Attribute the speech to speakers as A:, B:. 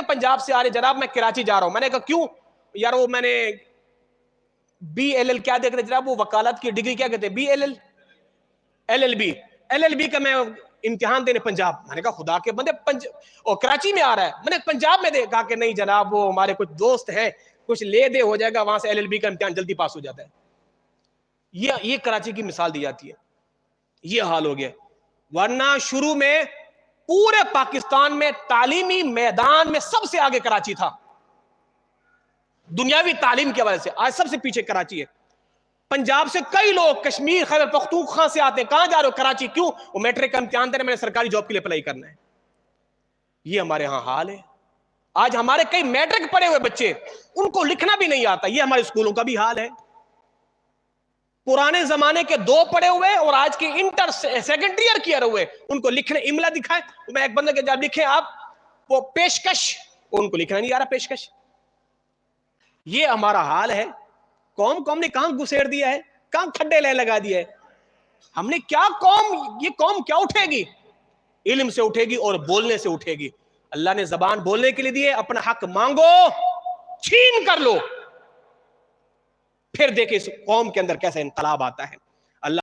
A: پنجاب سے آ رہے جناب میں کراچی جا رہا ہوں. میں نے کہا کیوں یار؟ وہ میں نے BLL کیا دیکھتے جناب, وہ وکالت کی ڈگری کیا کہتے ہیں, BLL LLB کا میں امتحان دینے پنجاب. میں نے کہا خدا کے بندے اور کراچی میں آ رہا ہے. میں نے پنجاب میں کہا کہ نہیں جناب وہ ہمارے کچھ دوست ہیں, کچھ لے دے ہو جائے گا, وہاں سے LLB کا امتحان جلدی پاس ہو جاتا ہے. یہ کراچی کی مثال دی جاتی ہے. یہ حال ہو گیا. ورنہ شروع میں پورے پاکستان میں تعلیمی میدان میں سب سے آگے کراچی تھا, دنیاوی تعلیم کے وجہ سے. آج سب سے پیچھے کراچی ہے. پنجاب سے کئی لوگ کشمیر خیبر پختونخوا سے آتے ہیں, کہاں جا رہے ہو؟ کراچی. کیوں؟ وہ میٹرک کا امتحان دینے, میں نے سرکاری جاب کے لیے اپلائی کرنا ہے. یہ ہمارے ہاں حال ہے. آج ہمارے کئی میٹرک پڑھے ہوئے بچے, ان کو لکھنا بھی نہیں آتا. یہ ہمارے اسکولوں کا بھی حال ہے. پرانے زمانے کے 2 پڑھے ہوئے اور آج کے انٹر سیکنڈری ایئر کیے ہوئے, ان کو لکھنے املا دکھائے. میں ایک بندے کے جب لکھیں آپ وہ پیشکش, ان کو لکھنا نہیں آ رہا پیشکش. یہ ہمارا حال ہے. قوم نے کہاں گسیڑ دیا ہے, کہاں کھڈے لگا دیا ہے. ہم نے کیا یہ قوم کیا اٹھے گی؟ علم سے اٹھے گی اور بولنے سے اٹھے گی. اللہ نے زبان بولنے کے لیے دی ہے, اپنا حق مانگو, چھین کر لو, پھر دیکھیں اس قوم کے اندر کیسا انقلاب آتا ہے.